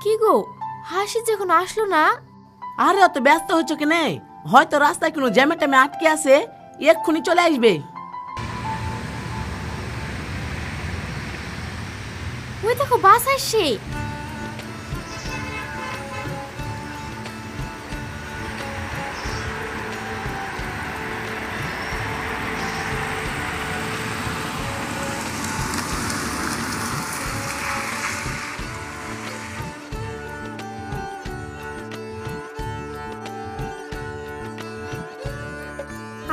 কি গো, হাসি যখন আসলো না? আরে অত ব্যস্ত হচ্ছ কেনে? হয়তো রাস্তায় কোনো জ্যামে ট্যামে আটকে আছে, এক্ষুনি চলে আসবে। ওই দেখো বাস আসছে।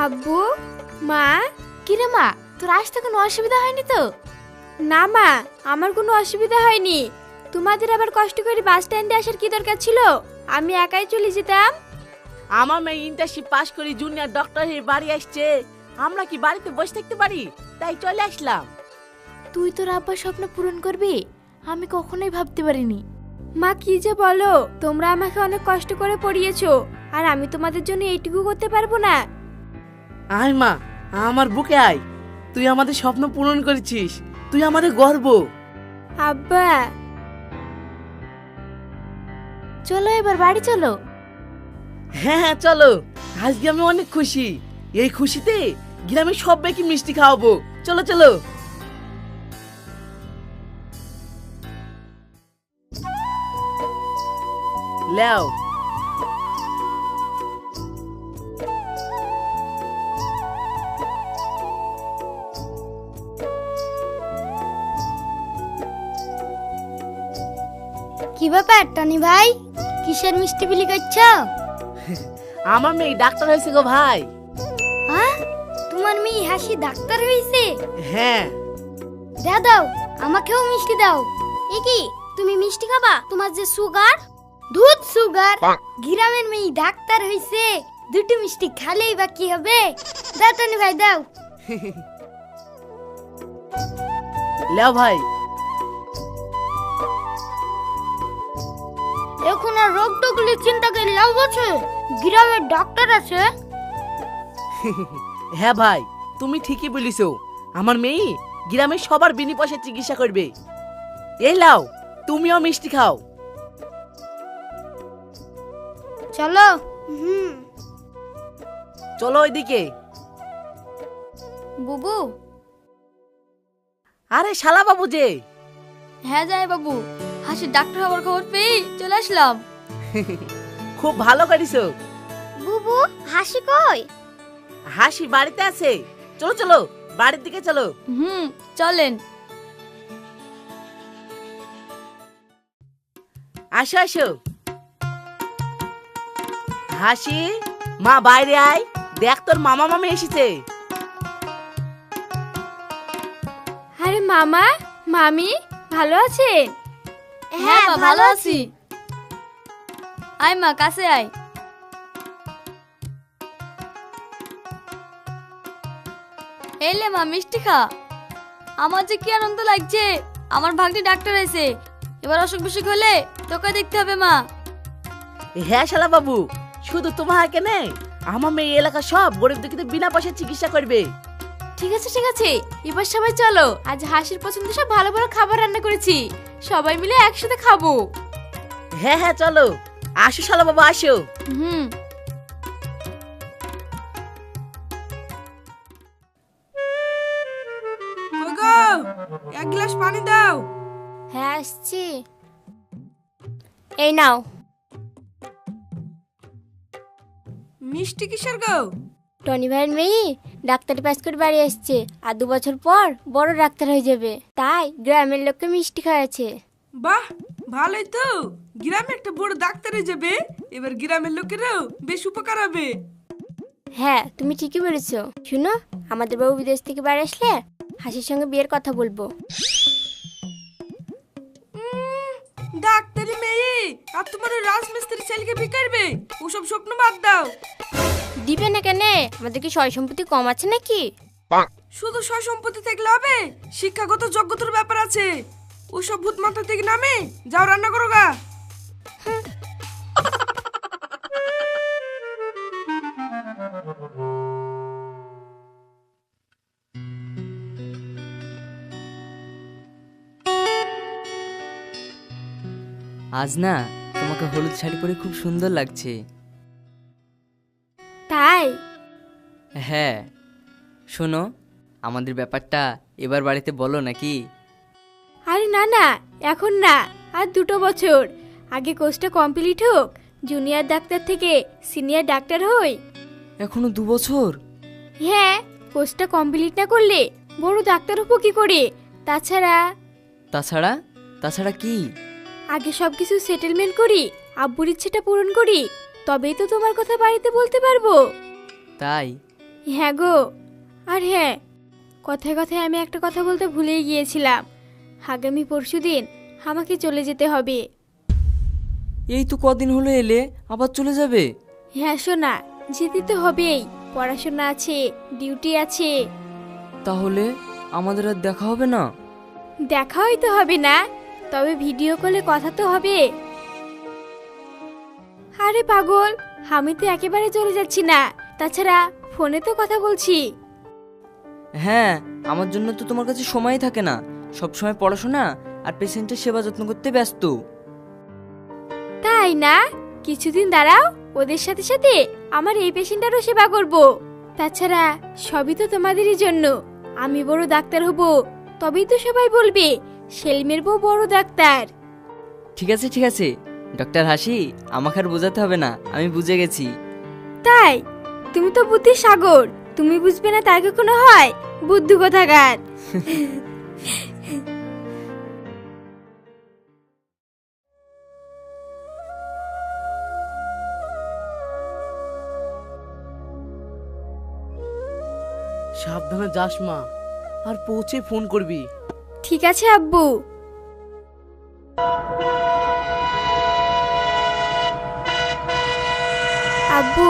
আব্বু, মা। কিরে মা, তোর আসতে কোনো অসুবিধা হয়নি তো? না মা, আমার কোনো অসুবিধা হয়নি। তোমাদের আবার কষ্ট করে বাস স্ট্যান্ডে আসার কি দরকার ছিল? আমি একাই চলে যেতাম। আমার মেয়ে ইন্টার্নশিপ পাস করে জুনিয়র ডক্টর হয়ে বাড়ি আসছে, আমরা কি বাড়িতে বসে থাকতে পারি? তাই চলে আসলাম। তুই তোর আব্বার স্বপ্ন পূরণ করবি আমি কখনোই ভাবতে পারিনি। মা কি যে বলো, তোমরা আমাকে অনেক কষ্ট করে পড়িয়েছো, আর আমি তোমাদের জন্য এইটুকু করতে পারবো না? আয় মা, আমার বুকে আয়। তুই আমাদের স্বপ্ন পূরণ করেছিস, তুই আমাদের গর্ব। আব্বা। চলো এবার বাড়ি চলো। হ্যাঁ হ্যাঁ চলো, আজকে আমি অনেক খুশি। এই খুশিতে গ্রামের সবাইকে মিষ্টি খাওয়াবো। চলো চলো। লেও। কি ব্যাপার টনি ভাই, কিসের মিষ্টি বিলি করছো? আমার মেয়ে ডাক্তার হয়েছে গো ভাই। হ্যাঁ, তোমার মেয়ে হাসি ডাক্তার হয়েছে? হ্যাঁ। দাও, আমাকেও মিষ্টি দাও। এ কি, তুমি মিষ্টি খাবা? তোমার যে সুগার, দুধ সুগার। গ্রামের মেয়ে ডাক্তার হয়েছে, দুটো মিষ্টি খালেই বা কি হবে? দাও টনি ভাই দাও। লেও ভাই। এখন আর রোগ টোগলি চিন্তা করে লাভ আছে, গ্রামের ডাক্তার আছে। হ্যাঁ ভাই, তুমি ঠিকই বলিছো। আমার মেয়ে গ্রামের সবার বিনি পয়সায় চিকিৎসা করবে। এই লাও, তুমিও মিষ্টি খাও। চলো। চলো ওইদিকে। বুবু। আরে শালা বাবু যে। হ্যাঁ যাই বাবু, হাসির ডাক্তার হওয়ার খবর পেয়ে চলে আসলাম। খুব ভালো করিছো। বুবু, হাসি কই? হাসি বাড়িতে আছে। চলো চলো, বাড়ির দিকে চলো। চলেন। আসো আসো। হাসি, মা বাইরে আয়, দেখ তোর মামা মামি এসেছে। আরে মামা, মামি, ভালো আছেন? হ্যাঁ মা, ভালো আছি। আয় মা, কাছে আয়। এলে মা, মিষ্টি খা। আমার যে কি আনন্দ লাগছে, আমার ভাগ্নে ডাক্তার আছে। এবার অসুখ বিসুখ হলে তোকে দেখতে হবে মা। হ্যাঁ শালা বাবু, শুধু তোমার কেনে, আমার মেয়ে এলাকা সব গরিব দুঃখীদের বিনা পয়সায় চিকিৎসা করবে। ঠিক আছে ঠিক আছে, এবার সবাই চলো। আজ হাসির পছন্দ সব ভালো ভালো খাবার রান্না করেছি, সবাই মিলে একসাথে খাবো। হ্যাঁ হ্যাঁ চলো। আসো শালা বাবু আসো। হুম। ওগো, এক গ্লাস পানি দাও। হ্যাঁ আসছি। এই নাও। মিষ্টি কিসের গো? টনি ভাইয়ের মেয়ে ডাক্তারি পাস করে বাড়ি আসছে, আর 2 বছর পর বড় ডাক্তার হয়ে যাবে, তাই গ্রামের লোককে মিষ্টি খাওয়াচ্ছে। বাহ, ভালোই তো। গ্রামে একটা বড় ডাক্তার হয়ে যাবে, এবার গ্রামের লোকেরও বেশ উপকার হবে। হ্যাঁ তুমি ঠিকই বলেছো। শুনো, আমাদের বাবু বিদেশ থেকে বাড়ি আসলে হাসির সঙ্গে বিয়ের কথা বলবো। ডাক্তারি মেয়ে আর তোমার ওই রাজমিস্ত্রি ছেলেকে বিয়ে করবে, ওসব স্বপ্ন বাদ দাও। দিবে না কেন? আমাদের কি সয় সম্পত্তি কম আছে নাকি? শুধু সয় সম্পত্তি থাকলে হবে? শিক্ষাগত যোগ্যতার ব্যাপার আছে। ওসব ভূত মাথা থেকে নামে যাও, রান্না করো গা। আজ না তোমাকে হলুদ শাড়ি পরে খুব সুন্দর লাগছে। তাই? হ্যাঁ, শোনো, আমাদের ব্যাপারটা এবার বাড়িতে বলো নাকি? আরে না না, এখন না, আর 2 বছর আগে কোর্সটা কমপ্লিট হোক, জুনিয়র ডাক্তার থেকে সিনিয়র ডাক্তার হই। এখনো 2 বছর? হ্যাঁ, কোর্সটা কমপ্লিট না করলে বড় ডাক্তার হবো কি করে? তাছাড়া তাছাড়া তাছাড়া কি? আগে সব কিছু সেটেলমেন্ট করি, আব্বুর ইচ্ছেটা পূরণ করি, তবেই তো তোমার কথা বাড়িতে বলতে পারবো। তাই? হ্যাঁ গো। আর হ্যাঁ, কথায় কথায় আমি একটা কথা বলতে ভুলেই গিয়েছিলাম, আগামী পরশুদিন আমাকে চলে যেতে হবে। এই তো কদিন হলো এলে, আবার চলে যাবে? হ্যাঁ সোনা, যেতে তো হবেই, পড়াশোনা আছে, ডিউটি আছে। তাহলে আমাদের আর দেখা হবে না? দেখা হয়তো হবে না, তবে ভিডিও কলে কথা তো হবে। আরে পাগল, আমি তো একেবারে চলে যাচ্ছি না, তাছাড়া ফোনে তো কথা বলছি। হ্যাঁ, আমার জন্য তো তোমার কাছে সময় থাকে না, সব সময় পড়াশোনা আর পেশেন্টের সেবা যত্ন করতে ব্যস্ত। তাই না? কিছুদিন দাঁড়াও, ওদের সাথে সাথে আমার এই পেশেন্টারও সেবা করব। তাছাড়া সবই তো তোমাদেরই জন্য। আমি বড় ডাক্তার হব, তবেই তো সবাই বলবে সেলিমের বউ বড় ডাক্তার। ঠিক আছে ঠিক আছে, ডক্টর হাসি, আমাকে আর বোঝাতে হবে না, আমি বুঝে গেছি। তাই? তুমি তো বুদ্ধির সাগর, তুমি বুঝবে না তার কখনো হয়? বুদ্ধু কোথাকার। সাবধানে যাস মা, আর পৌঁছে ফোন করবি। ঠিক আছে আব্বু। আব্বু,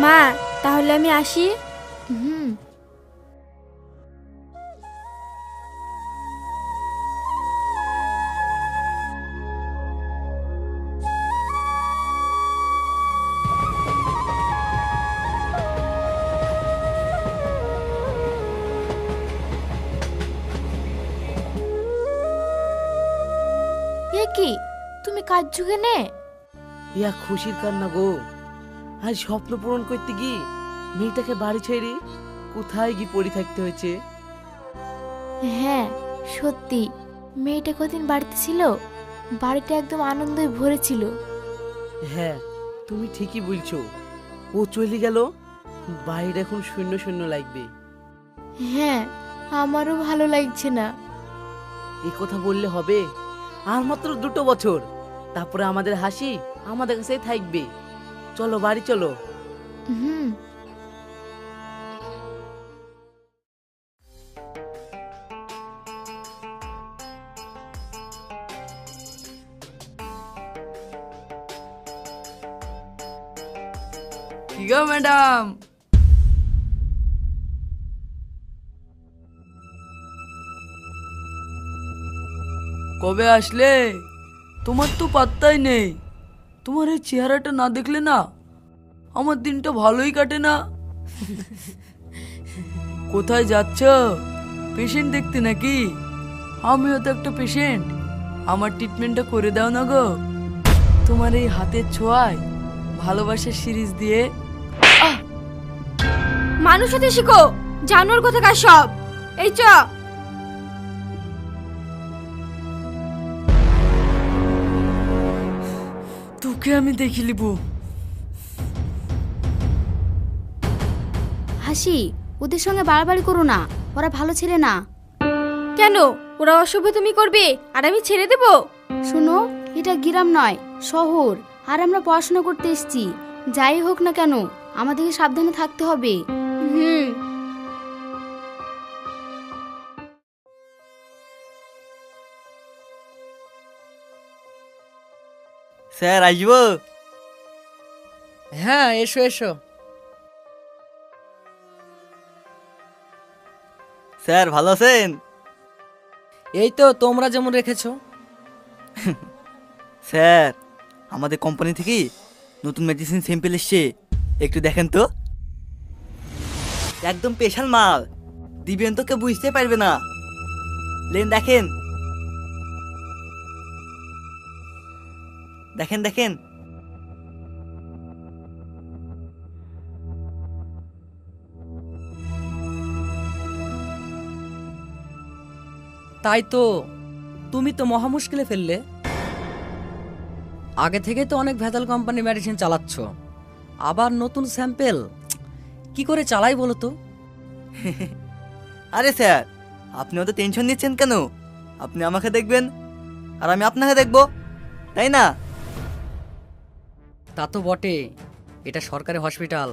মা, তাহলে আমি আসি। এ কি, তুমি কাঁদছো কেনে? ইয়া খুশির কান্না গো। আজ স্বপ্ন পূরণ করতে গিয়ে মেয়েটাকে বাড়ি ছেড়ে কোথায় গিয়ে পড়ে থাকতে হয়েছে। হ্যাঁ সত্যি, মেয়েটা কদিন বাড়িতে ছিল, বাড়িটা একদম আনন্দে ভরে ছিল। হ্যাঁ, তুমি ঠিকই বলছো। ও চলে গেল, বাইরে এখন শূন্য শূন্য লাগবে। হ্যাঁ, আমারও ভালো লাগছে না। এই কথা বললে হবে? আর মাত্র 2 বছর, তারপরে আমাদের হাসি আমাদের কাছেই থাকবে। চলো বাড়ি চলো। হুম। কি গো ম্যাডাম, কবে আসলে? তোমার তো পাত্তাই নেই। তোমার এই চেহারাটা না দেখলে না আমার দিনটা ভালোই কাটে না। কোথায় যাচ্ছ? পেশেন্ট দেখতে নাকি? আমিও তো একটা পেশেন্ট, আমার ট্রিটমেন্টটা করে দাও না গো। তোমার এই হাতের ছোঁয়ায় ভালোবাসার সিরিজ দিয়ে। মানুষ হতে শিখো, জানোর কোথাকার সব। এই চ। তোকে আমি দেখে নিব। হাসি, ওদের সঙ্গে বাড়াবাড়ি করো না, ওরা ভালো ছেলে না। কেন? ওরা অসভ্য তুমি করবে আর আমি ছেড়ে দেব? শোনো, এটা গ্রাম নয়, শহর, আর আমরা পড়াশোনা করতে এসেছি। যাই হোক না কেন, আমাদেরকে সাবধানে থাকতে হবে। হুম। স্যার আসবো? হ্যাঁ এসো এসো। স্যার ভালো আছেন? এই তো তোমরা যেমন রেখেছো। স্যার, আমাদের কোম্পানি থেকে নতুন মেডিসিন স্যাম্পল এসছে, একটু দেখেন তো। একদম স্পেশাল মাল, দিবেন তো কেউ বুঝতে পারবে না। লেন দেখেন। দেখেন দেখেন। তাই তো, তুমি তো মহা মুশকিলে ফেললে। আগে থেকে তো অনেক ভেজাল কোম্পানি মেডিসিন চালাচ্ছ, আবার নতুন স্যাম্পেল কি করে চালাই বলো তো? আরে স্যার, আপনি অত টেনশন নিচ্ছেন কেন? আপনি আমাকে দেখবেন আর আমি আপনাকে দেখবো, তাই না? তা তো বটে, এটা সরকারি হসপিটাল,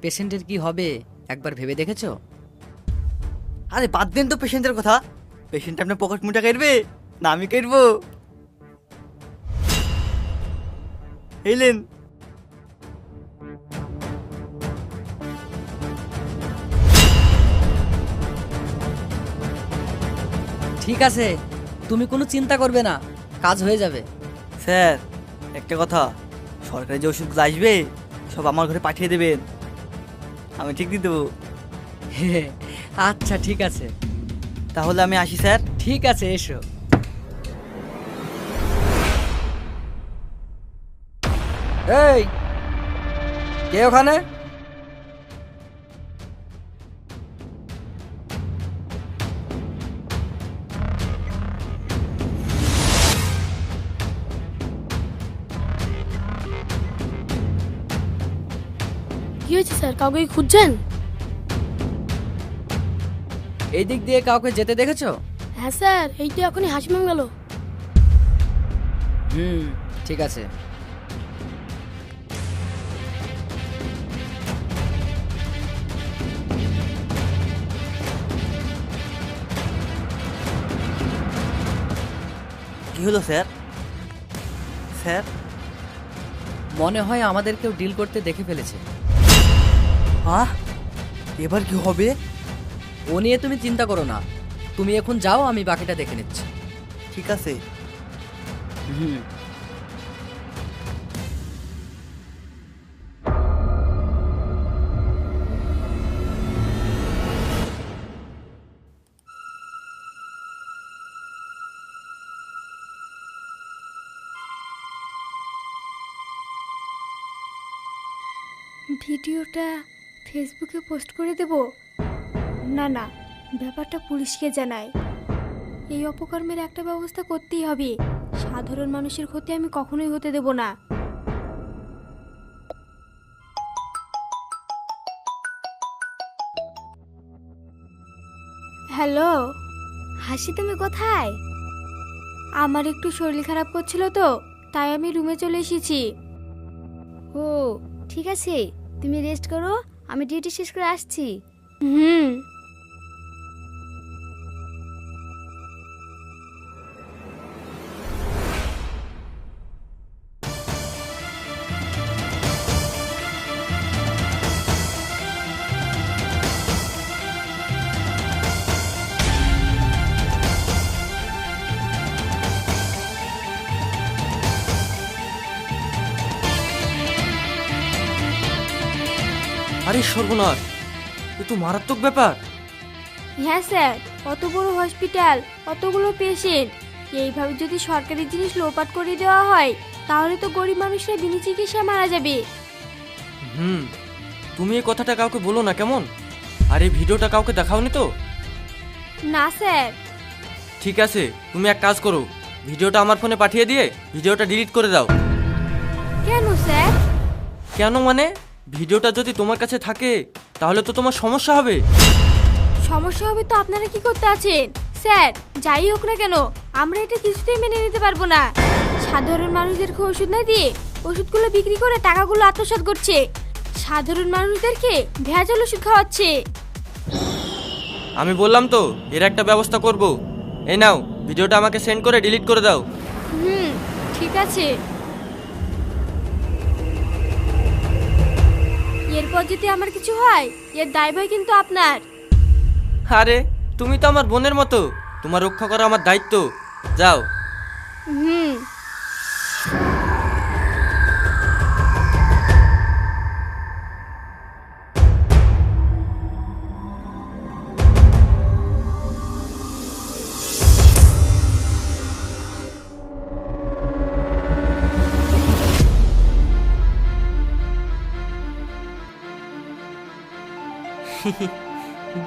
পেশেন্টের কি হবে একবার ভেবে দেখেছো? আরে বাদ দেন তো পেশেন্টের কথা। পেশেন্ট আপনার পকেট মুটা কাটবে না আমি কাটবো? এলেন। ঠিক আছে, তুমি কোনো চিন্তা করবে না, কাজ হয়ে যাবে। স্যার একটা কথা, সরকারি যে ওষুধগুলো আসবে সব আমার ঘরে পাঠিয়ে দেবেন, আমি ঠিক দিয়ে দেবো। আচ্ছা ঠিক আছে। তাহলে আমি আসি স্যার। ঠিক আছে, এসো। এই, কে ওখানে? কি হয়েছে স্যার, কাউকে কি খুঁজছেন? এই দিক দিয়ে কাউকে যেতে দেখেছো? হ্যাঁ স্যার, এই তো এখনই হাসি গেল। ঠিক আছে। কি হলো স্যার? স্যার মনে হয় আমাদের কেউ ডিল করতে দেখে ফেলেছে। এবার কি হবে? ও নিয়ে তুমি চিন্তা করো না, তুমি এখন যাও, আমি বাকিটা দেখে নিচ্ছি। ঠিক আছে। ভিডিওটা ফেসবুকে পোস্ট করে দেব? না না, ব্যাপারটা পুলিশকে জানাই। এই অপকর্মের একটা ব্যবস্থা করতেই হবে। সাধারণ মানুষের ক্ষতি আমি কখনোই হতে দেব না। হ্যালো হাসি, তুমি কোথায়? আমার একটু শরীর খারাপ করছিল তো, তাই আমি রুমে চলে এসেছি। ও ঠিক আছে, তুমি রেস্ট করো, আমি ডিউটি শেষ করে আসছি। আরে সর্বনাশ, এ তো মারাত্মক ব্যাপার। হ্যাঁ স্যার, অত বড় হসপিটাল, অতগুলো পেশেন্ট, এইভাবে যদি সরকারি জিনিস লোপাট করে দেওয়া হয় তাহলে তো গরিব মানুষরা বিনা চিকিৎসা মারা যাবে। তুমি এই কথাটা কাউকে বলো না কেমন? আর এই ভিডিওটা কাউকে দেখাওনি তো? না স্যার। ঠিক আছে, তুমি এক কাজ করো, ভিডিওটা আমার ফোনে পাঠিয়ে দিয়ে ভিডিওটা ডিলিট করে দাও। কেন স্যার? কেন মানে, ভিডিওটা যদি তোমার কাছে থাকে তাহলে তো তোমার সমস্যা হবে। সমস্যা হবে তো আপনারা কি করতে আছেন? স্যার যাই হোক না কেন, আমরা এটা কিছুতেই মেনে নিতে পারবো না। সাধারণ মানুষদেরকে ওষুধ না দিয়ে ওষুধগুলো বিক্রি করে টাকাগুলো আত্মসাৎ করছে, সাধারণ মানুষদেরকে ভেজাল ওষুধ খাওয়াচ্ছে। আমি বললাম তো এর একটা ব্যবস্থা করব। এই নাও, ভিডিওটা আমাকে সেন্ড করে ডিলিট করে দাও। ঠিক আছে। এরপর যদি আমার কিছু হয় এর দায়ভার কিন্তু আপনার। আরে তুমি তো আমার বোনের মতো, তোমার রক্ষা করা আমার দায়িত্ব। যাও।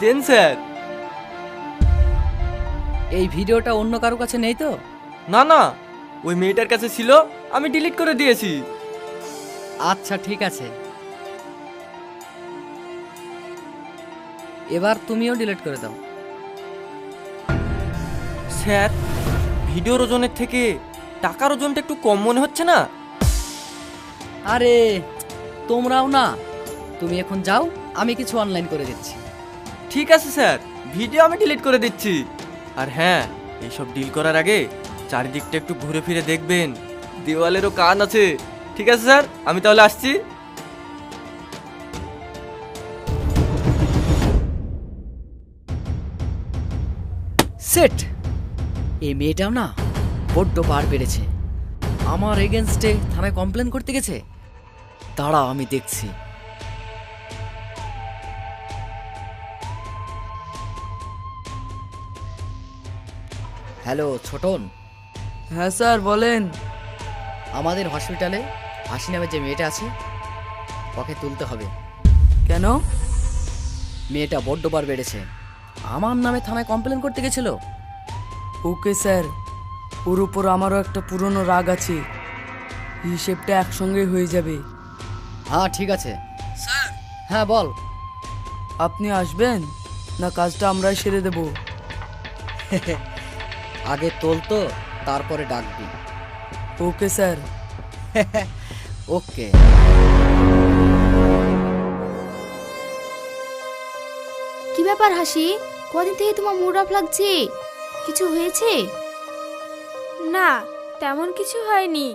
দেন স্যার। এই ভিডিওটা অন্য কারো কাছে নেই তো? না না, ওই মেয়েটার কাছে ছিল, আমি ডিলিট করে দিয়েছি। আচ্ছা ঠিক আছে, এবার তুমিও ডিলিট করে দাও। স্যার, ভিডিওর ওজনের থেকে টাকার ওজনটা একটু কম মনে হচ্ছে না? আরে তোমরাও না, তুমি এখন যাও, আমি কিছু অনলাইন করে দিচ্ছি। ঠিক আছে স্যার, ভিডিও আমি ডিলিট করে দিচ্ছি। আর হ্যাঁ, এইসব ডিল করার আগে চারিদিকটা একটু ঘুরে ফিরে দেখবেন, দেওয়ালেরও কান আছে। ঠিক আছে স্যার, আমি তাহলে আসছি। সেট, এই মেয়েটাও না বড্ড বার বেড়েছে। আমার এগেনস্টে থানায় কমপ্লেন করতে গেছে। দাঁড়া, আমি দেখছি। হ্যালো ছোটন, হ্যাঁ স্যার বলেন। আমাদের হসপিটালে হাসি নামে যে মেয়েটা আছে, ওকে তুলতে হবে। কেন? মেয়েটা বড্ড বার বেড়েছে, আমার নামে থানায় কমপ্লেন করতে গেছিল। ওকে স্যার, ওর উপর আমারও একটা পুরনো রাগ আছে, হিসেবটা একসঙ্গে হয়ে যাবে। হ্যাঁ ঠিক আছে স্যার। হ্যাঁ বল। আপনি আসবেন না কাজটা আমরাই সেরে দেব? আগে তোল তো, তারপরে ডাকবি। Okay sir. ওকে। কি ব্যাপার হাসি, কদিন থেকে তোমার মুড অফ লাগছে? কিছু হয়েছে? না, তেমন কিছু হয়নি।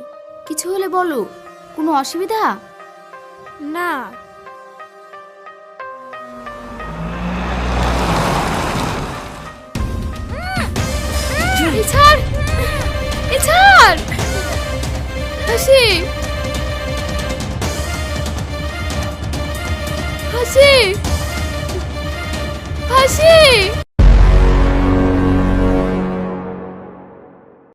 কিছু হলে বলো, কোনো অসুবিধা? না। ছাড়, ছাড় হাসি, হাসি, হাসি।